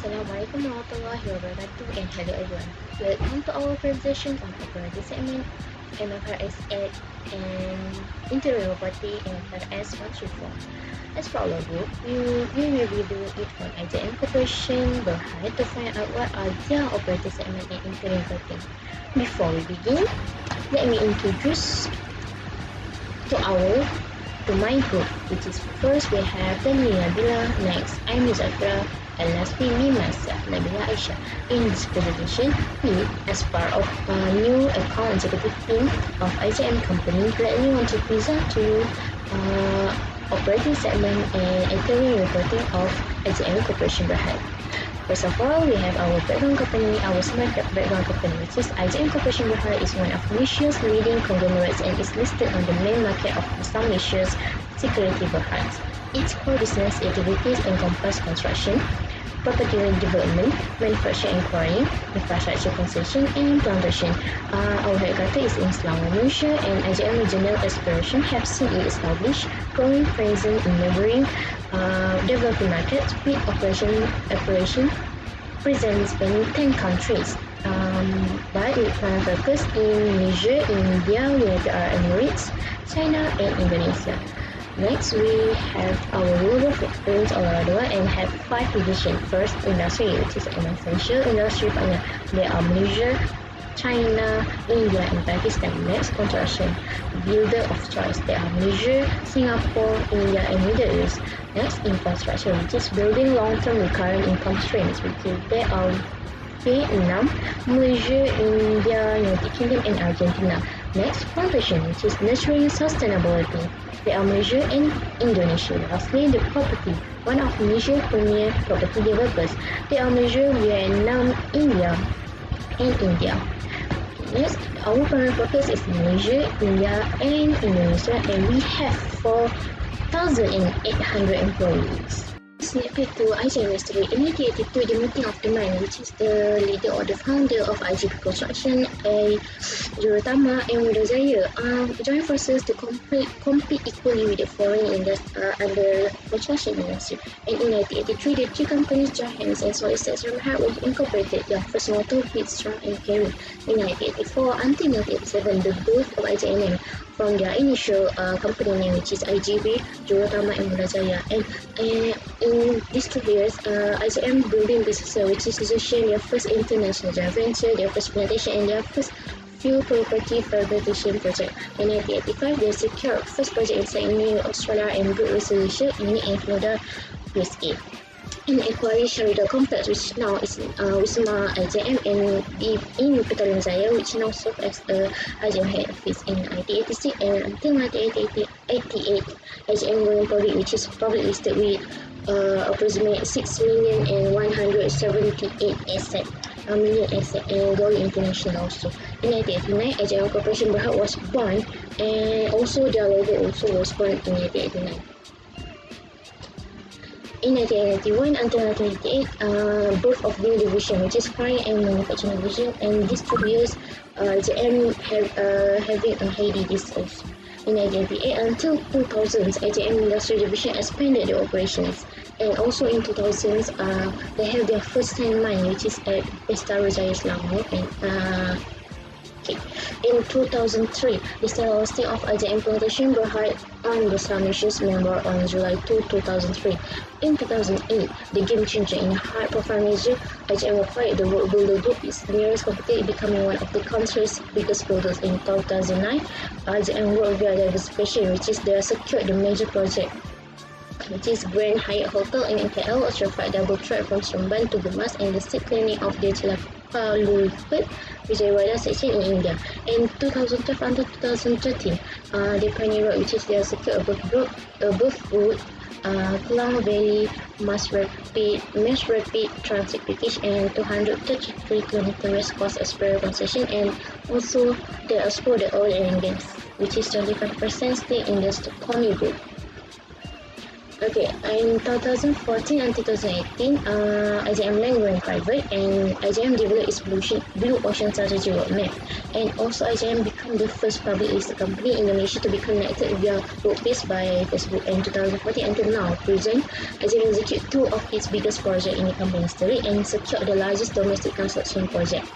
Assalamualaikum warahmatullahi wabarakatuh and hello everyone. Welcome to our presentation on operating segment FAR570 and interior property FAR570. As for our group, we will review it on IJM Corporation Berhad to find out what are their operating segment and interior property. Before we begin, let me introduce to my group, which is first we have Dalili, Nabilah, next Aimi, Zafirah, and lastly me myself, Nabilah, Aisyah. In this presentation, we, as part of a new account executive team of IJM company, gladly want to present to you operating segment and interim reporting of IJM Corporation Berhad. First of all, we have our background company, our smart background company, which is IJM Corporation Berhad is one of Malaysia's leading conglomerates and is listed on the main market of some Malaysia's security Berhad. Its core business activities encompass construction, property development, manufacturing and quarrying, infrastructure concession and plantation. Our headquarters is in Selangor, Malaysia, and IJM Regional Aspiration have seen it established, growing presence in neighboring developing markets with operation presence in 10 countries. But with current focus in Malaysia, India, United Arab Emirates, China, and Indonesia. Next, we have our rural footprint Colorado and have 5 divisions. First, industry, which is an essential industry partner. There are Malaysia, China, India, and Pakistan. Next, construction, builder of choice. There are Malaysia, Singapore, India, and Middle East. Next, infrastructure, which is building long-term recurrent income streams. There are Vietnam, Malaysia, India, United Kingdom, and Argentina. Next, plantation, which is nurturing sustainability. There are Malaysia and Indonesia. Lastly, the property, one of Malaysia's premier property developers. There are Malaysia, Vietnam, India, and India. Next, our current focus is Malaysia, India, and Indonesia, and we have 4,800 employees. Snippet to IJM yesterday. In 1982, the meeting of the man, which is the leader or the founder of IJM Construction, Jurutama and Mudazaya, joined forces to compete equally with the foreign under construction industry. And in 1983, the two companies joined hands and solicitors from Harvard incorporated their first motor with strong and carry. In 1984 until 1987, the both of IJM from their initial company name, which is IGB, Jurutama and Mudazaya. And in these 2 years, IJM building business, which is associated their first international joint venture, their first plantation, and their first fuel property fabrication project. In 1985, they secured first project inside New Australia and built resolution unit in Florida, USA. In acquiring Shahrul complex, which now is Wisma IJM, and in Petaling Jaya, which now serves as a IJM head office in 1986 and until 1988, IJM going public, which is public listed with approximately 6,178,000 million asset and going international also. In 1989, IJM Corporation Berhad was born, and also their logo also was born in 1989. In 1991 until 1998, both of the division, which is quarrying and manufacturing division, and these 2 years, IJM having a heady also. In 1998 until 2000s, IJM Industry Division expanded the operations. And also in 2000s, they have their first time mine, which is at Pesta Rojaya Selangor. In 2003, the start listing of IJM Plantation Berhad on the Malaysia's member on July 2, 2003. In 2008, the game changer in hard profile measure, IJM acquired the Road Builder Group, its nearest competitor, becoming one of the country's biggest builders. In 2009, IJM worked via diversification, which is they secured the major project, which is Grand Hyatt Hotel in KL, a certified double track from Seremban to Gemas, and the street cleaning of the Chilapalupet Vijayawada section in India. In 2012 until 2013, the Pioneer Road, which is they secured above road, Klang Valley Mass Rapid Transit Package, and 233 km West Coast Express concession, and also they export the oil and gas, which is 25% stake in the Pioneer Group. Okay, in 2014 and 2018, IJM Land went private and IJM developed its Blue Ocean Strategy Roadmap. And also IJM became the first public listed company in Indonesia to be connected via workplace by Facebook. And 2014 until now, present, IJM executed two of its biggest projects in the company history and secured the largest domestic construction project.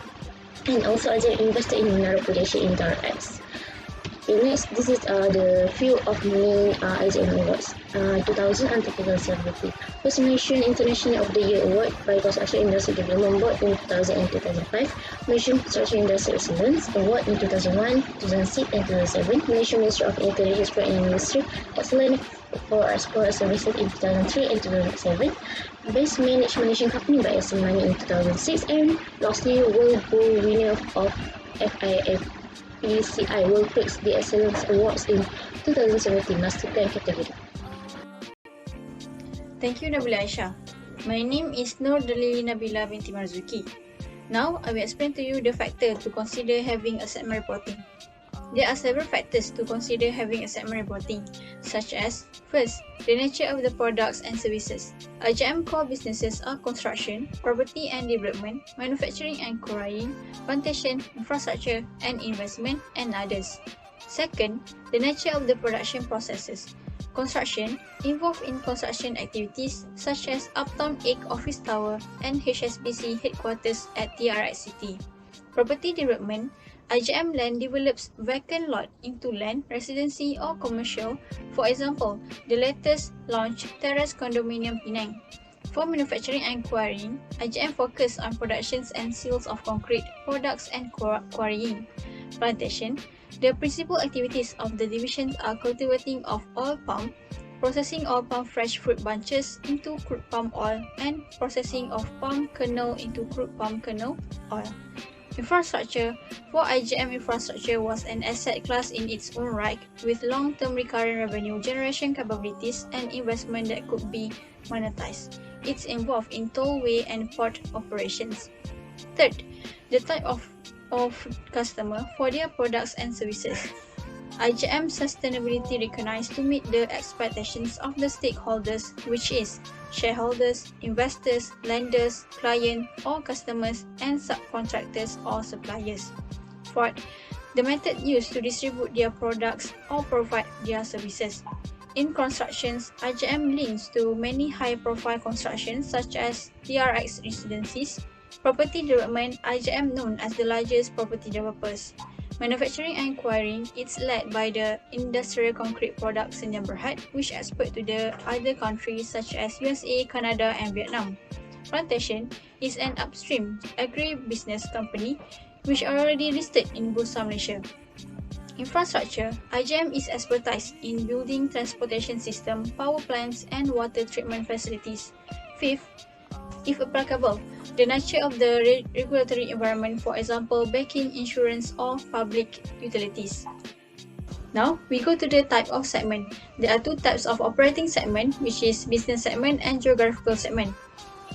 And also IJM invested in mineral production in X. Next, this is the few of main IJM awards, 2000 and 2017. First Malaysian International of the Year Award by Construction Industry Development Board in 2000 and 2005. Malaysian Construction Industry Excellence Award in 2001, 2006 and 2007. Malaysian Ministry of Interior Sport and Industry Excellence for Export Services in 2003 and 2007. Best Managed Malaysian Company by SM Money in 2006. And lastly, World Bull winner of FAR570 Workplace The Excellence Awards in 2017 Master Plan category. Thank you, Nabilah Aisyah. My name is Nabilah Binti Marzuki. Now, I will explain to you the factors to consider having a segment reporting. There are several factors to consider having a segment reporting, such as, first, the nature of the products and services. IJM core businesses are construction, property and development, manufacturing and quarrying, plantation, infrastructure and investment, and others. Second, the nature of the production processes. Construction involved in construction activities such as Uptown 8 Office Tower and HSBC headquarters at TRX City. Property development. IJM Land develops vacant lot into land, residency or commercial. For example, the latest launch Terrace Condominium Penang. For manufacturing and quarrying, IJM focus on productions and sales of concrete products and quarrying. Plantation. The principal activities of the divisions are cultivating of oil palm, processing oil palm fresh fruit bunches into crude palm oil, and processing of palm kernel into crude palm kernel oil. Infrastructure. For IJM, infrastructure was an asset class in its own right, with long-term recurring revenue generation capabilities and investment that could be monetized. It's involved in tollway and port operations. Third, the type of customer for their products and services. IJM sustainability recognized to meet the expectations of the stakeholders, which is shareholders, investors, lenders, clients or customers, and subcontractors or suppliers. Fourth, the method used to distribute their products or provide their services. In constructions, IJM links to many high-profile constructions such as TRX residencies. Property development, IJM known as the largest property developers. Manufacturing and quarrying, it's led by the Industrial Concrete Products in Berhad, which export to the other countries such as USA, Canada, and Vietnam. Plantation is an upstream agri-business company which are already listed in Bursa Malaysia. Infrastructure, IJM is expertise in building transportation system, power plants, and water treatment facilities. Fifth, if applicable, the nature of the regulatory environment, for example, banking, insurance, or public utilities. Now, we go to the type of segment. There are two types of operating segment, which is business segment and geographical segment.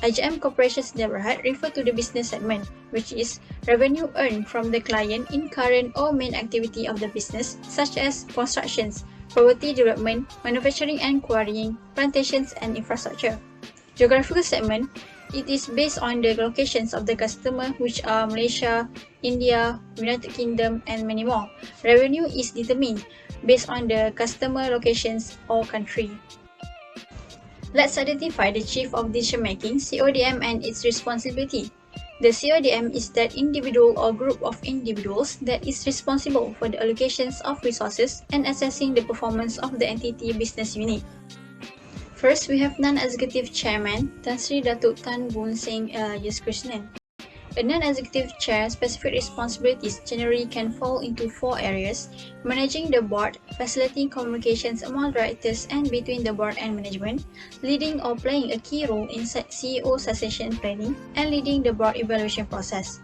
IJM Corporations Berhad refer to the business segment, which is revenue earned from the client in current or main activity of the business, such as constructions, property development, manufacturing and quarrying, plantations, and infrastructure. Geographical segment, it is based on the locations of the customer, which are Malaysia, India, United Kingdom, and many more. Revenue is determined based on the customer locations or country. Let's identify the Chief of Decision Making, CODM, and its responsibility. The CODM is that individual or group of individuals that is responsible for the allocations of resources and assessing the performance of the entity business unit. First, we have Non-Executive Chairman, Tan Sri Datuk Tan Boon Seng Yuskrishnan. A non-executive chair specific responsibilities generally can fall into four areas: managing the board, facilitating communications among directors and between the board and management, leading or playing a key role in CEO succession planning, and leading the board evaluation process.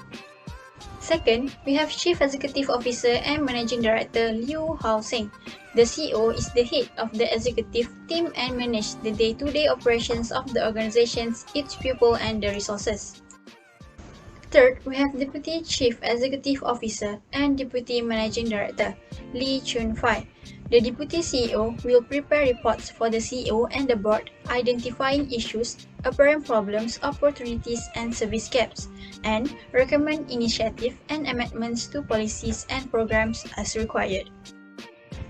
Second, we have Chief Executive Officer and Managing Director Liu Hao Seng. The CEO is the head of the executive team and manages the day-to-day operations of the organizations, its people, and the resources. Third, we have Deputy Chief Executive Officer and Deputy Managing Director, Lee Chun Fai. The Deputy CEO will prepare reports for the CEO and the board, identifying issues, apparent problems, opportunities, and service gaps, and recommend initiatives and amendments to policies and programs as required.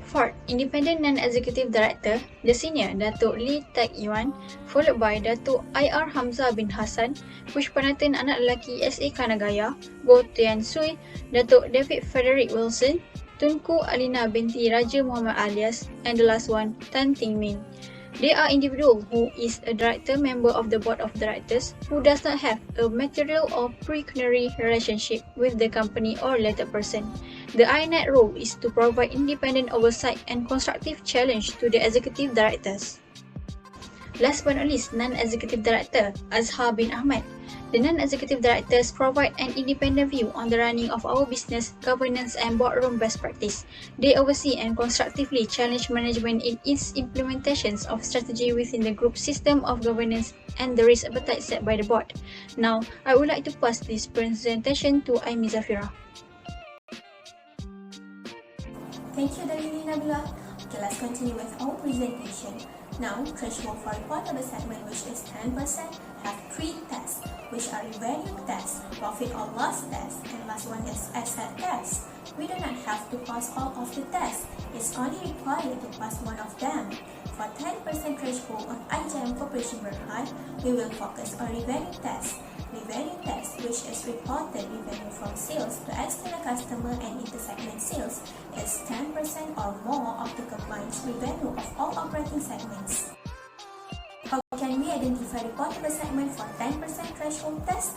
Fourth, Independent Non-Executive Director, the Senior Datuk Lee Tak Yuan, followed by Datuk IR Hamzah bin Hassan, Pushpanatan Anak Lelaki SA Kanagaya, Goh Tian Sui, Datuk David Frederick Wilson, Tunku Alina binti Raja Muhammad Alias, and the last one, Tan Ting Min. They are individuals who is a director member of the board of directors who does not have a material or pecuniary relationship with the company or related person. The INET role is to provide independent oversight and constructive challenge to the executive directors. Last but not least, non-executive director, Azhar bin Ahmad. The non-executive directors provide an independent view on the running of our business, governance and boardroom best practice. They oversee and constructively challenge management in its implementations of strategy within the group system of governance and the risk appetite set by the board. Now, I would like to pass this presentation to Aimi Zafirah. Thank you, Dalili Nabilah. Okay, let's continue with our presentation. Now, threshold for reportable segment, which is 10%, have 3 tests, which are revenue test, profit or loss test, and last one is asset test. We do not have to pass all of the tests. It's only required to pass one of them. For 10% threshold on IJM Corporation Berhad, we will focus on revenue test. Revenue test, which is reported revenue from sales to external customer and intersegment sales, is 10% or more of the combined revenue of all operating segments. How can we identify reportable segment for 10% threshold test?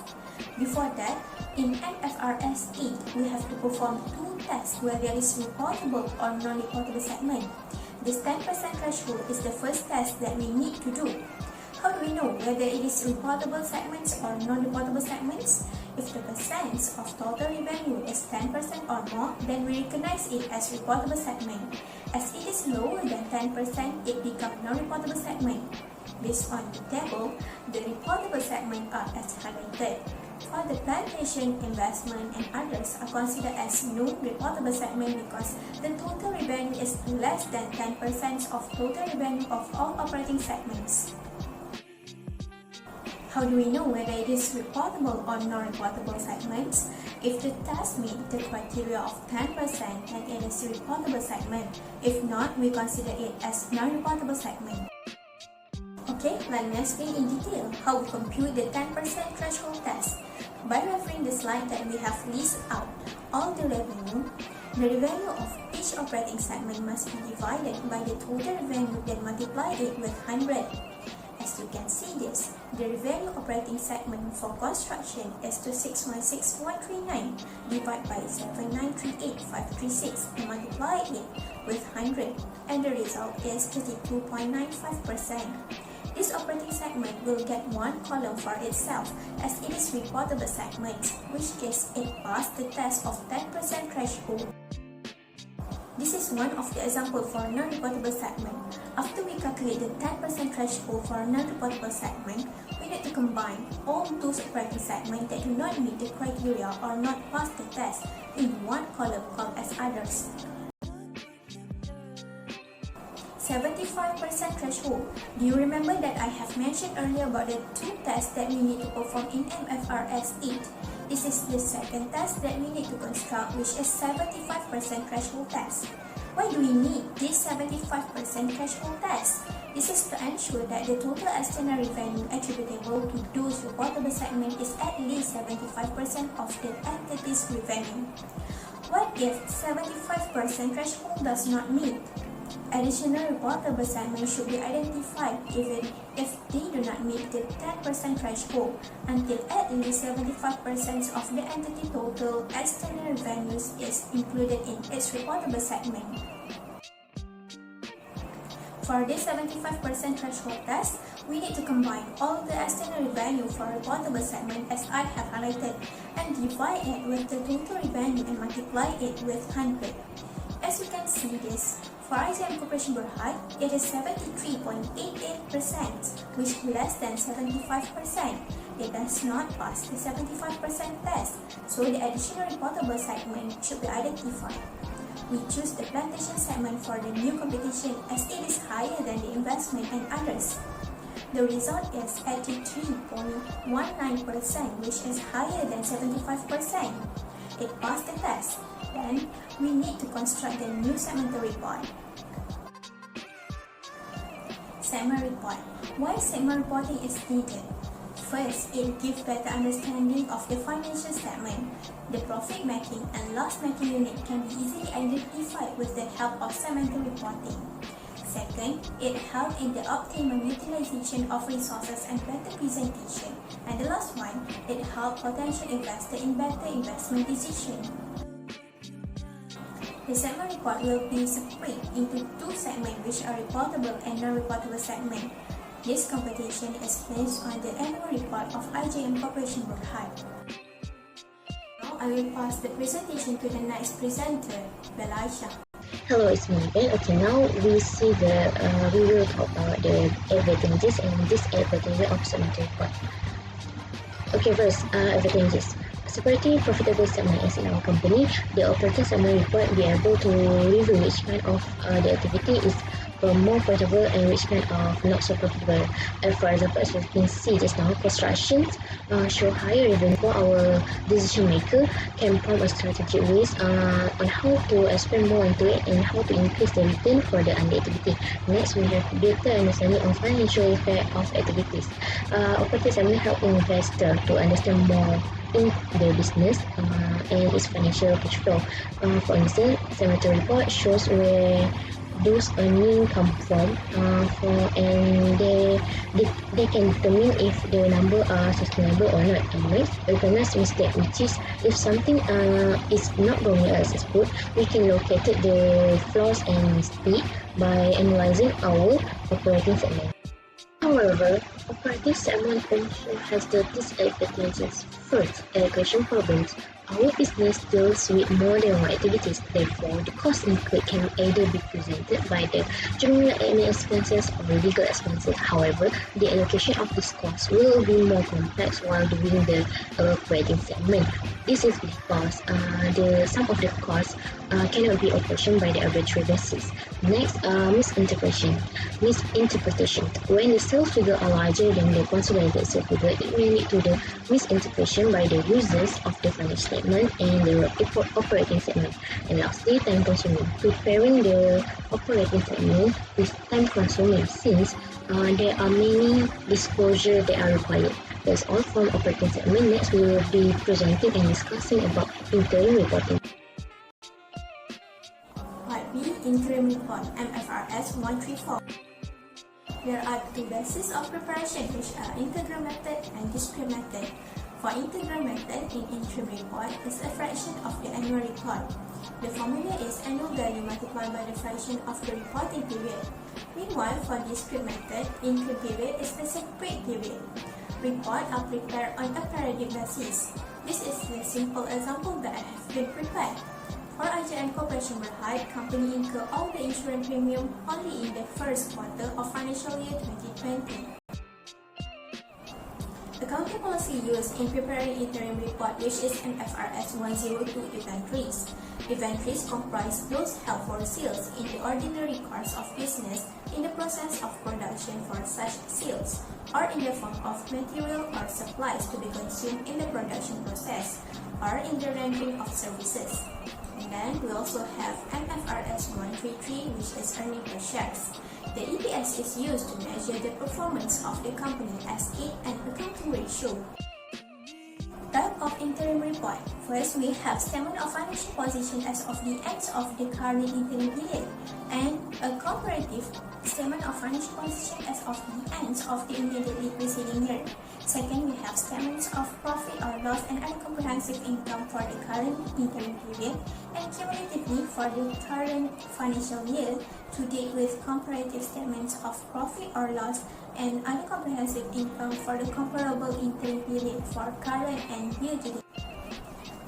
Before that, in FAR570, we have to perform 2 tests where there is reportable or non-reportable segment. This 10% threshold is the first test that we need to do. How do we know whether it is reportable segments or non-reportable segments? If the percent of total revenue is 10% or more, then we recognize it as reportable segment. As it is lower than 10%, it becomes non-reportable segment. Based on the table, the reportable segment are as highlighted. For the plantation, investment, and others are considered as non-reportable segment because the total revenue is less than 10% of total revenue of all operating segments. How do we know whether it is reportable or non-reportable segments? If the test meets the criteria of 10%, then it is a reportable segment. If not, we consider it as non-reportable segment. Okay, let me explain in detail how we compute the 10% threshold test. By referring the slide that we have listed out all the revenue of each operating segment must be divided by the total revenue, then multiply it with 100. As you can see this, the revenue operating segment for construction is 2616139 divided by 7938536 and multiply it with 100, and the result is 32.95%. This operating segment will get one column for itself as it is reportable segment, which case it passed the test of 10% threshold. This is one of the example for non-reportable segment. After we calculate the 10% threshold for a non-reportable segment, we need to combine all those operating segments that do not meet the criteria or not pass the test in one column called as others. 75% threshold. Do you remember that I have mentioned earlier about the 2 tests that we need to perform in MFRS8? This is the second test that we need to construct, which is 75% threshold test. Why do we need this 75% threshold test? This is to ensure that the total external revenue attributable to those reportable segments is at least 75% of the entity's revenue. What if 75% threshold does not meet? Additional reportable segments should be identified even if they do not meet the 10% threshold until at least 75% of the entity total external revenues is included in its reportable segment. For this 75% threshold test, we need to combine all the external revenue for reportable segment as I have highlighted and divide it with the total revenue and multiply it with 100. As you can see this, for IJM Corporation Berhad, it is 73.88%, which is less than 75%. It does not pass the 75% test, so the additional reportable segment should be identified. We choose the plantation segment for the new competition as it is higher than the investment and others. The result is 83.19%, which is higher than 75%. It passed the test. Then, we need to construct the new segmental report. Segment report. Why segment reporting is needed? First, it gives better understanding of the financial statement. The profit-making and loss-making unit can be easily identified with the help of segmental reporting. Second, it helps in the optimum utilization of resources and better presentation. And the last one, it helps potential investors in better investment decision. The segment report will be split into two segments which are reportable and non-reportable segment. This computation is based on the annual report of IJM Corporation Berhad. Now I will pass the presentation to the next presenter, Aisyah. Hello, it's me again. Okay, now we will talk about the advantages and disadvantages of segmental report. Okay, first, advantages. Seperti profitable segment as in our company, the operating segment report be able to review which kind of the activity is more profitable and which kind of not so profitable. For example, as you can see just now, constructions show higher revenue for our decision maker can prompt a strategic ways on how to spend more into it and how to increase the return for the under activity. Next, we have better understanding of financial effect of activities. Operating segment help investor to understand more in the business and its financial cash flow. For instance, segmental report shows where those earnings come from and they can determine if the number are sustainable or not. And next, recognize mistake, which is if something is not going as expected, we can locate the flaws and mistake by analyzing our operating segment. However, operating segment also has the disadvantages. First, allocation problems. Our business deals with more than one activities, therefore the cost incurred can either be presented by the general admin expenses or legal expenses. However, the allocation of this cost will be more complex while doing the operating segment. This is because some of the costs cannot be apportioned by the arbitrary basis. Next, misinterpretation. When the sales figure are larger than the consolidated sales figure, it may lead to the misinterpretation by the users of the financial statement and the operating segment. And lastly, time consuming. Preparing the operating segment is time consuming since there are many disclosures that are required. That's all from operating segment. Next, we will be presenting and discussing about interim reporting. Part B, interim report, MFRS 134. There are two bases of preparation, which are integral method and discrete method. For integral method in interim report is a fraction of the annual report. The formula is annual value multiplied by the fraction of the reporting period. Meanwhile, for discrete method, interim period is a separate period. Reports are prepared on a periodic basis. This is a simple example that I have been prepared. For IJM Corporation Berhad, company incur all the insurance premium only in the first quarter of financial year 2020. Accounting policy used in preparing interim report, which is MFRS 102 inventories. Inventories comprise those held for sales in the ordinary course of business in the process of production for such sales, or in the form of material or supplies to be consumed in the production process, or in the rendering of services. And then we also have MFRS 133, which is earning per shares. The EPS is used to measure the performance of the company as an accounting ratio. Type of interim report. First, we have statement of financial position as of the end of the current interim period and a comparative statement of financial position as of the end of the immediately preceding year. Second, we have statements of profit or loss and other comprehensive income for the current interim period and cumulatively for the current financial year to date with comparative statements of profit or loss and other comprehensive income for the comparable interim period for current and year to date.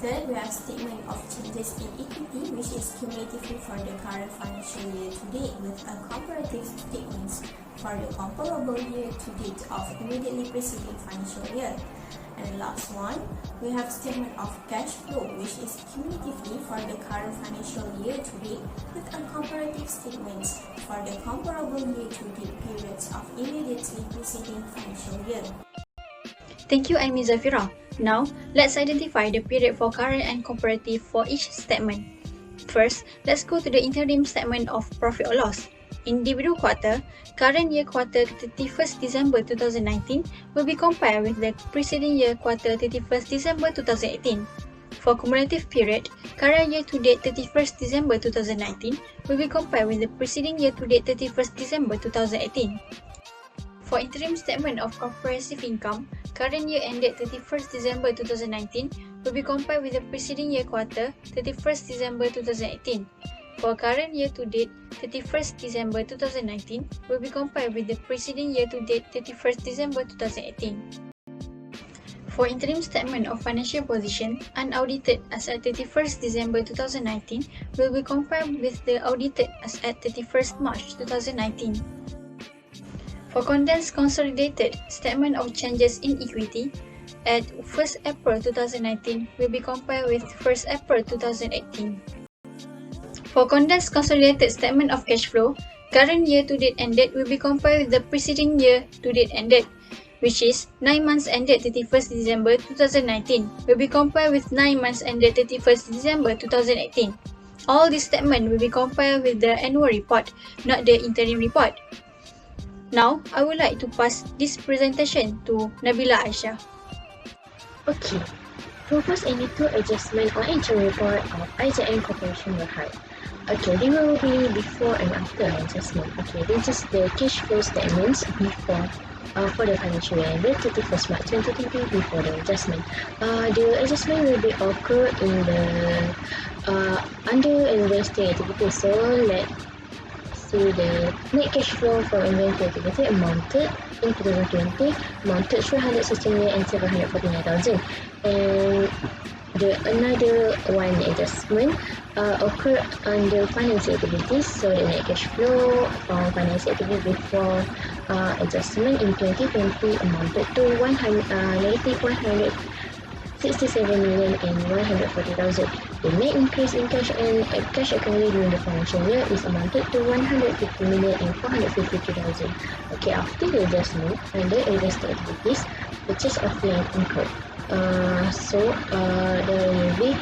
Third, we have statement of changes in equity, which is cumulatively for the current financial year to date with a comparative statements for the comparable year to date of immediately preceding financial year. And the last one, we have statement of cash flow, which is cumulatively for the current financial year to date with a comparative statements for the comparable year to date periods of immediately preceding financial year. Thank you, Aimi Zafirah. Now, let's identify the period for current and comparative for each statement. First, let's go to the interim statement of profit or loss. Individual quarter, current year quarter 31st December 2019 will be compared with the preceding year quarter 31st December 2018. For cumulative period, current year to date 31st December 2019 will be compared with the preceding year to date 31st December 2018. For interim statement of comprehensive income, current year ended 31st December 2019 will be compared with the preceding year quarter 31st December 2018. For current year to date 31st December 2019 will be compared with the preceding year to date 31st December 2018. For interim statement of financial position, unaudited as at 31st December 2019 will be compared with the audited as at 31st March 2019. For condensed consolidated statement of changes in equity, at 1st April 2019 will be compared with 1st April 2018. For condensed consolidated statement of cash flow, current year to date ended will be compared with the preceding year to date ended, which is 9 months ended 31st December 2019 will be compared with 9 months ended 31st December 2018. All these statements will be compared with the annual report, not the interim report. Now, I would like to pass this presentation to Nabilah Aisyah. Okay, propose any two adjustment or interim report of IJN Corporation Berhad. Okay, they will be before and after adjustment. Okay, this is the cash flow statements before for the financial year ended 31st March 2020 before the adjustment. The adjustment will be occur in the under investing activities. So let's see the net cash flow from investing activity amounted in 2020 amounted 316,749,000, and the another one adjustment occurred under financing activities. So the net cash flow from financing activities before adjustment in 2020 amounted to -167,140,000. The net increase in cash and cash accumulated during the financial year is amounted to 150,452,000. Okay, after the adjustment, under investing activities, purchase of land incurred. There will be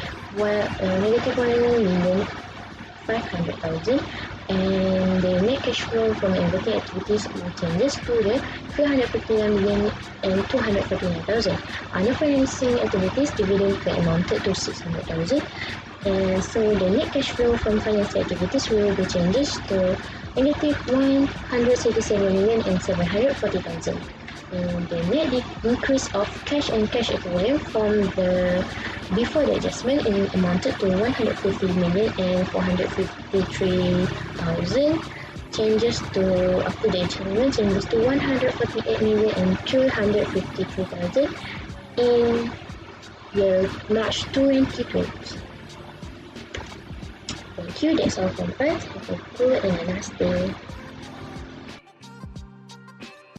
negative 1,500,000, and the net cash flow from investing activities changes to the 359,249,000. Under financing activities, dividend amounted to 600,000, and so the net cash flow from financing activities will be changes to negative 167,740,000. And the net increase of cash and cash equivalent from the before the adjustment amounted to 150,453,000. Changes to after the adjustment changes to 148,253,000 in year March 2020. Thank you. That's all from us. Have a good and a nice day.